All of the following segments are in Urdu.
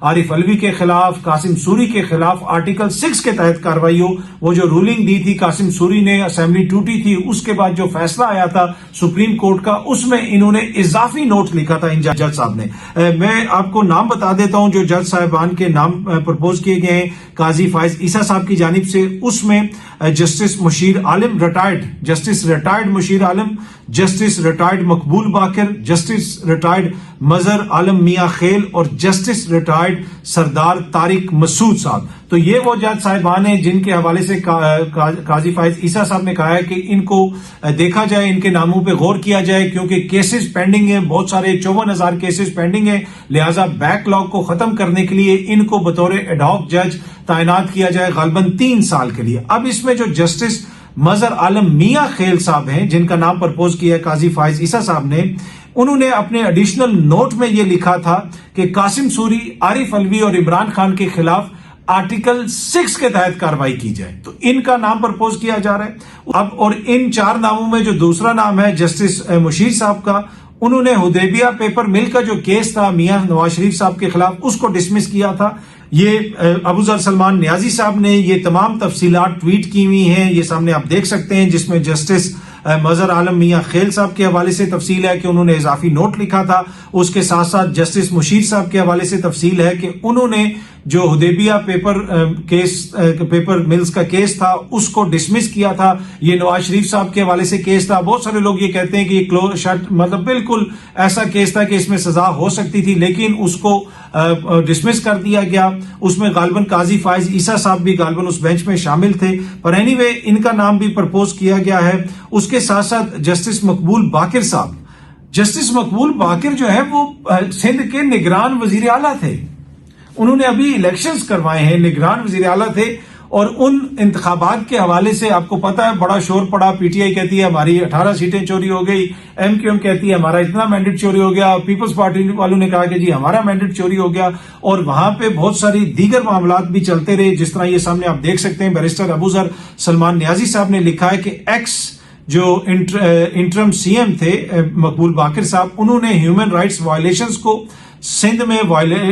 عارف الوی کے خلاف، قاسم سوری کے خلاف آرٹیکل 6 کے تحت کارروائی ہو۔ وہ جو رولنگ دی تھی قاسم سوری نے، اسمبلی ٹوٹی تھی، اس کے بعد جو فیصلہ آیا تھا سپریم کورٹ کا، اس میں انہوں نے اضافی نوٹ لکھا تھا ان جج صاحب نے۔ میں آپ کو نام بتا دیتا ہوں جو جج صاحبان کے نام پرپوز کیے گئے ہیں قاضی فائز عیسیٰ صاحب کی جانب سے۔ اس میں جسٹس مشیر عالم ریٹائرڈ، جسٹس ریٹائرڈ مشیر عالم، جسٹس ریٹائرڈ مقبول باقر، جسٹس ریٹائرڈ مظہر عالم میاں خیل اور جسٹس ریٹائرڈ سردار طارق مسعود صاحب۔ تو یہ وہ جج صاحبان ہیں جن کے حوالے سے قاضی فائز عیسیٰ صاحب نے کہا ہے کہ ان کو دیکھا جائے، ان کے ناموں پہ غور کیا جائے، کیونکہ کیسز پینڈنگ ہیں، بہت سارے 54,000 کیسز پینڈنگ ہیں، لہٰذا بیک لاگ کو ختم کرنے کے لیے ان کو بطور ایڈ ہاک جج تعینات کیا جائے غالباً 3 سال کے لیے۔ اب اس میں جو جسٹس مظہر عالم میاں خیل صاحب ہیں جن کا نام پرپوز کیا ہے قاضی فائز عیسیٰ صاحب نے، انہوں نے اپنے ایڈیشنل نوٹ میں یہ لکھا تھا کہ قاسم سوری، عارف الوی اور عمران خان کے خلاف آرٹیکل 6 کے تحت کارروائی کی جائے، تو ان کا نام پرپوز کیا جا رہا ہے اب۔ اور ان 4 ناموں میں جو دوسرا نام ہے جسٹس مشیر صاحب کا، انہوں نے حدیبیہ پیپر مل کا جو کیس تھا میاں نواز شریف صاحب کے خلاف، اس کو ڈسمس کیا تھا۔ یہ ابوذر سلمان نیازی صاحب نے یہ تمام تفصیلات ٹویٹ کی ہوئی ہیں، یہ سامنے آپ دیکھ سکتے ہیں، جس میں جسٹس مظہر عالم میاں خیل صاحب کے حوالے سے تفصیل ہے کہ انہوں نے اضافی نوٹ لکھا تھا، اس کے ساتھ ساتھ جسٹس مشیر صاحب کے حوالے سے تفصیل ہے کہ انہوں نے جو حدیبیہ پیپر ملز کا کیس تھا اس کو ڈسمس کیا تھا۔ یہ نواز شریف صاحب کے حوالے سے کیس تھا، بہت سارے لوگ یہ کہتے ہیں کہ یہ کلوز شٹ، مطلب بالکل ایسا کیس تھا کہ اس میں سزا ہو سکتی تھی، لیکن اس کو ڈسمس کر دیا گیا۔ اس میں غالباً قاضی فائز عیسیٰ صاحب بھی غالباً اس بینچ میں شامل تھے، پر اینی وے ان کا نام بھی پرپوز کیا گیا ہے۔ اس کے ساتھ ساتھ جسٹس مقبول باقر صاحب، جسٹس مقبول باقر جو ہے وہ سندھ کے نگران وزیر اعلیٰ تھے، انہوں نے ابھی الیکشنز کروائے ہیں، نگران وزیر اعلیٰ تھے، اور ان انتخابات کے حوالے سے آپ کو پتا ہے بڑا شور پڑا، پی ٹی آئی کہتی ہے ہماری 18 سیٹیں چوری ہو گئی، ایم کیو ایم کہتی ہے ہمارا اتنا مینڈیٹ چوری ہو گیا، پیپلز پارٹی والوں نے کہا کہ جی ہمارا مینڈیٹ چوری ہو گیا، اور وہاں پہ بہت ساری دیگر معاملات بھی چلتے رہے، جس طرح یہ سامنے آپ دیکھ سکتے ہیں بیرسٹر ابوذر سلمان نیازی صاحب نے لکھا ہے کہ ایکس جو انٹرم سی ایم تھے مقبول باقر صاحب، انہوں نے ہیومن رائٹس وائلیشنز کو سندھ میں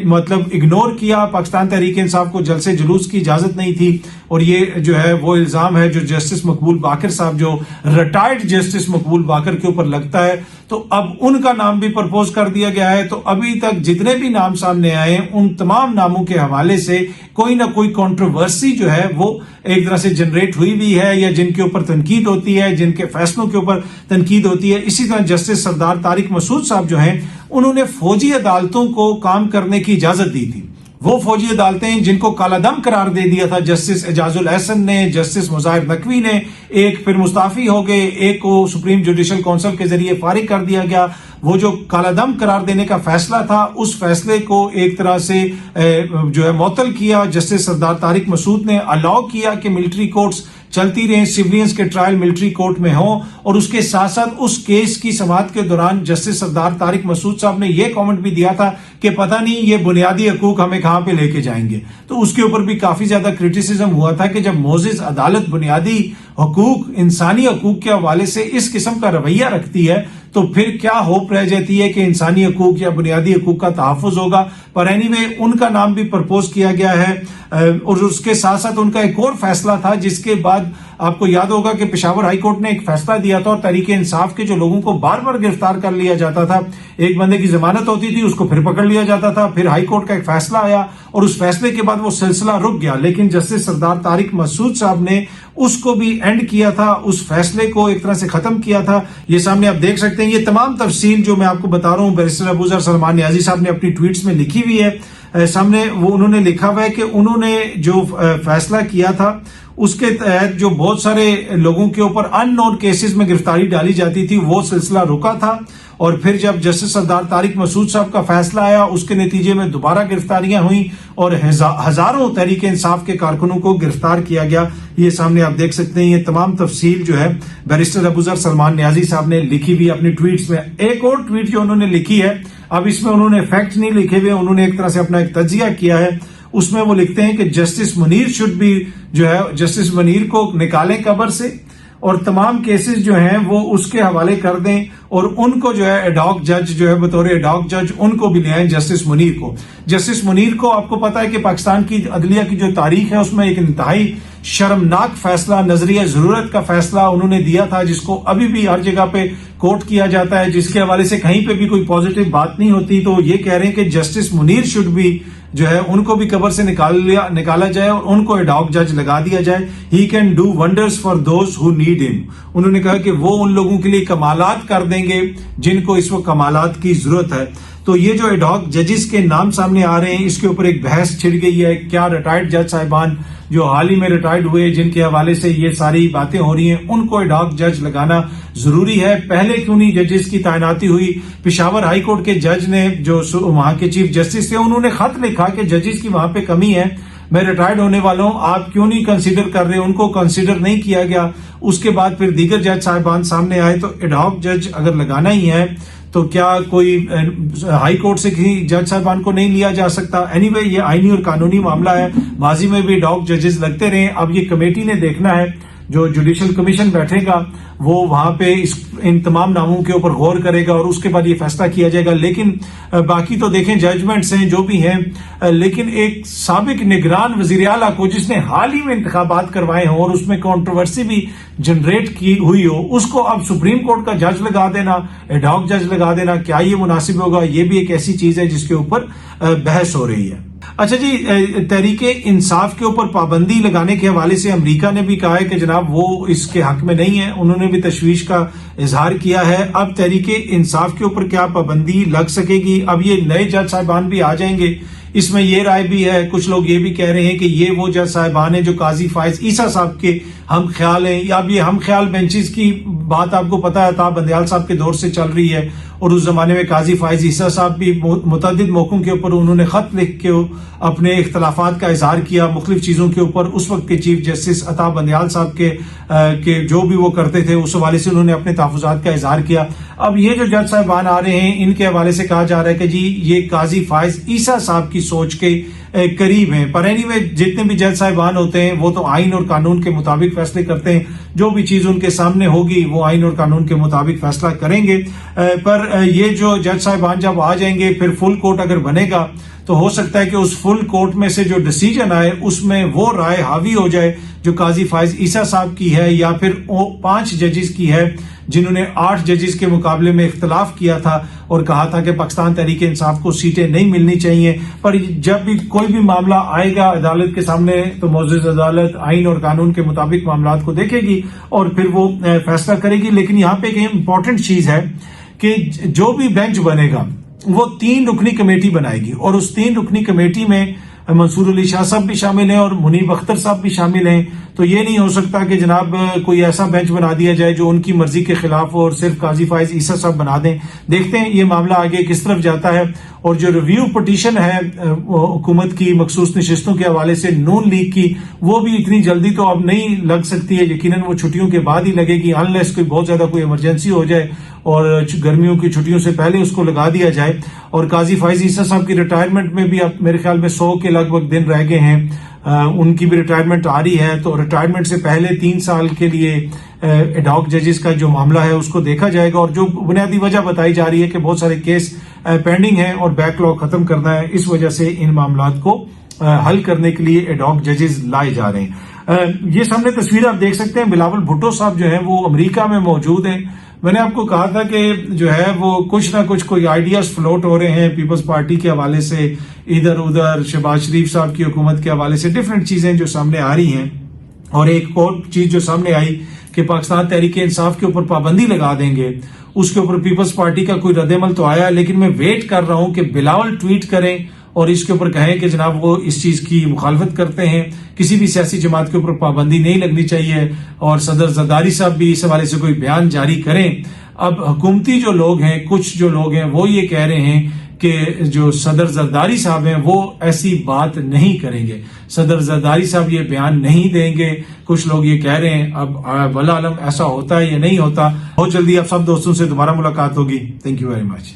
مطلب اگنور کیا، پاکستان تحریک انصاف کو جلسے جلوس کی اجازت نہیں تھی، اور یہ جو ہے وہ الزام ہے جو جسٹس مقبول باقر صاحب، جو ریٹائرڈ جسٹس مقبول باقر کے اوپر لگتا ہے۔ تو اب ان کا نام بھی پرپوز کر دیا گیا ہے۔ تو ابھی تک جتنے بھی نام سامنے آئے ہیں ان تمام ناموں کے حوالے سے کوئی نہ کوئی کنٹروورسی جو ہے وہ ایک طرح سے جنریٹ ہوئی ہے، یا جن کے اوپر تنقید ہوتی ہے، جن کے فیصلوں کے اوپر تنقید ہوتی ہے۔ اسی طرح جسٹس سردار طارق مسعود صاحب جو ہیں، انہوں نے فوجی عدالتوں کو کام کرنے کی اجازت دی تھی، وہ فوجی عدالتیں جن کو کالا دم قرار دے دیا تھا جسٹس اعجاز الاحسن نے، جسٹس مظاہر نقوی نے، ایک پھر مستعفی ہو گئے، ایک کو سپریم جوڈیشل کونسل کے ذریعے فارغ کر دیا گیا۔ وہ جو کالا دم قرار دینے کا فیصلہ تھا، اس فیصلے کو ایک طرح سے جو ہے معطل کیا جسٹس سردار طارق مسعود نے، الاؤ کیا کہ ملٹری کورٹس چلتی رہیں، سیولینز کے ٹرائل ملٹری کورٹ میں ہوں، اور اس کے ساتھ ساتھ اس کیس کی سماعت کے دوران جسٹس سردار طارق مسعود صاحب نے یہ کامنٹ بھی دیا تھا کہ پتہ نہیں یہ بنیادی حقوق ہمیں کہاں پہ لے کے جائیں گے۔ تو اس کے اوپر بھی کافی زیادہ کرٹیسزم ہوا تھا کہ جب معزز عدالت بنیادی حقوق، انسانی حقوق کے حوالے سے اس قسم کا رویہ رکھتی ہے تو پھر کیا ہوپ رہ جاتی ہے کہ انسانی حقوق یا بنیادی حقوق کا تحفظ ہوگا۔ پر اینی وے ان کا نام بھی پرپوز کیا گیا ہے، اور اس کے ساتھ ساتھ ان کا ایک اور فیصلہ تھا جس کے بعد آپ کو یاد ہوگا کہ پشاور ہائی کورٹ نے ایک فیصلہ دیا تھا، اور تحریک انصاف کے جو لوگوں کو بار بار گرفتار کر لیا جاتا تھا، ایک بندے کی ضمانت ہوتی تھی اس کو پھر پکڑ لیا جاتا تھا، پھر ہائی کورٹ کا ایک فیصلہ آیا اور اس فیصلے کے بعد وہ سلسلہ رک گیا، لیکن جسٹس سردار طارق مسعود صاحب نے اس کو بھی اینڈ کیا تھا، اس فیصلے کو ایک طرح سے ختم کیا تھا۔ یہ سامنے آپ دیکھ سکتے ہیں، یہ تمام تفصیل جو میں آپ کو بتا رہا ہوں بیرسٹر ابوذر سلمان نیازی صاحب نے اپنی ٹویٹس میں لکھی ہوئی ہے سامنے۔ وہ انہوں نے لکھا ہوا ہے کہ انہوں نے جو فیصلہ کیا تھا اس کے تحت جو بہت سارے لوگوں کے اوپر ان نون کیسز میں گرفتاری ڈالی جاتی تھی، وہ سلسلہ رکا تھا، اور پھر جب جسٹس سردار طارق مسعود صاحب کا فیصلہ آیا اس کے نتیجے میں دوبارہ گرفتاریاں ہوئیں اور ہزاروں تحریک انصاف کے کارکنوں کو گرفتار کیا گیا۔ یہ سامنے آپ دیکھ سکتے ہیں، یہ تمام تفصیل جو ہے بیرسٹر ابوذر سلمان نیازی صاحب نے لکھی ہوئی اپنی ٹویٹس میں۔ ایک اور ٹویٹ جو انہوں نے لکھی ہے، اب اس میں انہوں نے فیکٹ نہیں لکھے ہوئے، انہوں نے ایک طرح سے اپنا ایک تجزیہ کیا ہے، اس میں وہ لکھتے ہیں کہ جسٹس منیر شوڈ بھی جو ہے، جسٹس منیر کو نکالیں قبر سے، اور تمام کیسز جو ہیں وہ اس کے حوالے کر دیں اور ان کو جو ہے ایڈاک جج جو ہے بطور ایڈاک جج ان کو بھی لے آئیں جسٹس منیر کو. جسٹس منیر کو آپ کو پتا ہے کہ پاکستان کی عدلیہ کی جو تاریخ ہے اس میں ایک انتہائی شرمناک فیصلہ نظریہ ضرورت کا فیصلہ انہوں نے دیا تھا, جس کو ابھی بھی ہر جگہ پہ کوٹ کیا جاتا ہے, جس کے حوالے سے کہیں پہ بھی کوئی پازیٹو بات نہیں ہوتی. تو یہ کہہ رہے ہیں کہ جسٹس منیر شوڈ بھی جو ہے ان کو بھی قبر سے نکالا جائے اور ان کو ایڈاک جج لگا دیا جائے. He can do wonders for those who need ہم. انہوں نے کہا کہ وہ ان لوگوں کے لیے کمالات کر دیں گے جن کو اس وقت کمالات کی ضرورت ہے. تو یہ جو ایڈاک ججز کے نام سامنے آ رہے ہیں اس کے اوپر ایک بحث چھڑ گئی ہے. کیا ریٹائرڈ جج صاحبان جو حال ہی میں ریٹائرڈ ہوئے جن کے حوالے سے یہ ساری باتیں ہو رہی ہیں ان کو ایڈاک جج لگانا ضروری ہے؟ پہلے کیوں نہیں ججز کی تعیناتی ہوئی؟ پشاور ہائی کورٹ کے جج نے جو وہاں کے چیف جسٹس تھے انہوں نے خط لکھا کہ ججز کی وہاں پہ کمی ہے, میں ریٹائرڈ ہونے والا ہوں, آپ کیوں نہیں کنسیڈر کر رہے؟ ان کو کنسیڈر نہیں کیا گیا. اس کے بعد پھر دیگر جج صاحبان سامنے آئے. تو ایڈاک جج اگر لگانا ہی ہے تو کیا کوئی ہائی کورٹ سے کسی جج صاحبان کو نہیں لیا جا سکتا؟ اینی وے یہ آئینی اور قانونی معاملہ ہے. ماضی میں بھی ایڈاک ججز لگتے رہے. اب یہ کمیٹی نے دیکھنا ہے, جو جوڈیشل کمیشن بیٹھے گا وہ وہاں پہ ان تمام ناموں کے اوپر غور کرے گا اور اس کے بعد یہ فیصلہ کیا جائے گا. لیکن باقی تو دیکھیں ججمنٹس ہیں جو بھی ہیں, لیکن ایک سابق نگران وزیر اعلیٰ کو جس نے حال ہی میں انتخابات کروائے ہوں اور اس میں کنٹروورسی بھی جنریٹ کی ہوئی ہو, اس کو اب سپریم کورٹ کا جج لگا دینا, ایڈاک جج لگا دینا, کیا یہ مناسب ہوگا؟ یہ بھی ایک ایسی چیز ہے جس کے اوپر بحث ہو رہی ہے. اچھا جی, تحریک انصاف کے اوپر پابندی لگانے کے حوالے سے امریکہ نے بھی کہا ہے کہ جناب وہ اس کے حق میں نہیں ہے. انہوں نے بھی تشویش کا اظہار کیا ہے. اب تحریک انصاف کے اوپر کیا پابندی لگ سکے گی؟ اب یہ نئے جج صاحبان بھی آ جائیں گے. اس میں یہ رائے بھی ہے, کچھ لوگ یہ بھی کہہ رہے ہیں کہ یہ وہ جج صاحبان ہیں جو قاضی فائز عیسیٰ صاحب کے ہم خیال ہیں. یا اب یہ ہم خیال بینچز کی بات آپ کو پتا ہے عطا بندیال صاحب کے دور سے چل رہی ہے, اور اس زمانے میں قاضی فائز عیسیٰ صاحب بھی متعدد موقعوں کے اوپر انہوں نے خط لکھ کے اپنے اختلافات کا اظہار کیا مختلف چیزوں کے اوپر. اس وقت کے چیف جسٹس عطا بندیال صاحب کے جو بھی وہ کرتے تھے اس حوالے سے انہوں نے اپنے تحفظات کا اظہار کیا. اب یہ جو جج صاحبان آ رہے ہیں ان کے حوالے سے کہا جا رہا ہے کہ جی یہ قاضی فائز عیسیٰ صاحب کی سوچ کے قریب ہیں. پر اینی وے جتنے بھی جج صاحبان ہوتے ہیں وہ تو آئین اور قانون کے مطابق فیصلے کرتے ہیں. جو بھی چیز ان کے سامنے ہوگی وہ آئین اور قانون کے مطابق فیصلہ کریں گے. پر یہ جو جج صاحبان جب آ جائیں گے پھر فل کورٹ اگر بنے گا تو ہو سکتا ہے کہ اس فل کورٹ میں سے جو ڈیسیجن آئے اس میں وہ رائے حاوی ہو جائے جو قاضی فائز عیسیٰ صاحب کی ہے یا پھر 5 ججز کی ہے جنہوں نے 8 ججز کے مقابلے میں اختلاف کیا تھا اور کہا تھا کہ پاکستان تحریک انصاف کو سیٹیں نہیں ملنی چاہیے. پر جب بھی کوئی بھی معاملہ آئے گا عدالت کے سامنے تو معزز عدالت آئین اور قانون کے مطابق معاملات کو دیکھے گی اور پھر وہ فیصلہ کرے گی. لیکن یہاں پہ ایک امپورٹنٹ چیز ہے کہ جو بھی بینچ بنے گا وہ 3 رکنی کمیٹی بنائے گی, اور اس 3 رکنی کمیٹی میں منصور علی شاہ صاحب بھی شامل ہیں اور منیب اختر صاحب بھی شامل ہیں. تو یہ نہیں ہو سکتا کہ جناب کوئی ایسا بینچ بنا دیا جائے جو ان کی مرضی کے خلاف ہو اور صرف قاضی فائز عیسیٰ صاحب بنا دیں. دیکھتے ہیں یہ معاملہ آگے کس طرف جاتا ہے. اور جو ریویو پٹیشن ہے حکومت کی مخصوص نشستوں کے حوالے سے نون لیگ کی, وہ بھی اتنی جلدی تو اب نہیں لگ سکتی ہے, یقیناً وہ چھٹیوں کے بعد ہی لگے گی, انلیس کوئی بہت زیادہ کوئی ایمرجنسی ہو جائے اور گرمیوں کی چھٹیوں سے پہلے اس کو لگا دیا جائے. اور قاضی فائز عیسیٰ صاحب کی ریٹائرمنٹ میں بھی اب میرے خیال میں 100 کے لگ بھگ دن رہ گئے ہیں, ان کی بھی ریٹائرمنٹ آ رہی ہے. تو ریٹائرمنٹ سے پہلے 3 سال کے لیے ایڈاک ججز کا جو معاملہ ہے اس کو دیکھا جائے گا. اور جو بنیادی وجہ بتائی جا رہی ہے کہ بہت سارے کیس پینڈنگ ہیں اور بیک لاگ ختم کرنا ہے, اس وجہ سے ان معاملات کو حل کرنے کے لیے ایڈاک ججز لائے جا رہے ہیں. یہ سامنے تصویر آپ دیکھ سکتے ہیں, بلاول بھٹو صاحب جو ہیں وہ امریکہ میں موجود ہیں. میں نے آپ کو کہا تھا کہ جو ہے وہ کچھ نہ کچھ کوئی آئیڈیاز فلوٹ ہو رہے ہیں پیپلز پارٹی کے حوالے سے, ادھر ادھر شہباز شریف صاحب کی حکومت کے حوالے سے ڈفرینٹ چیزیں جو سامنے آ رہی ہیں. اور ایک اور چیز جو سامنے آئی کہ پاکستان تحریک انصاف کے اوپر پابندی لگا دیں گے, اس کے اوپر پیپلز پارٹی کا کوئی رد عمل تو آیا, لیکن میں ویٹ کر رہا ہوں کہ بلاول ٹویٹ کریں اور اس کے اوپر کہیں کہ جناب وہ اس چیز کی مخالفت کرتے ہیں. کسی بھی سیاسی جماعت کے اوپر پابندی نہیں لگنی چاہیے, اور صدر زرداری صاحب بھی اس حوالے سے کوئی بیان جاری کریں. اب حکومتی جو لوگ ہیں, کچھ جو لوگ ہیں وہ یہ کہہ رہے ہیں کہ جو صدر زرداری صاحب ہیں وہ ایسی بات نہیں کریں گے, صدر زرداری صاحب یہ بیان نہیں دیں گے. کچھ لوگ یہ کہہ رہے ہیں, اب واللہ عالم ایسا ہوتا ہے یا نہیں ہوتا. بہت جلدی آپ سب دوستوں سے دوبارہ ملاقات ہوگی. Thank you very much.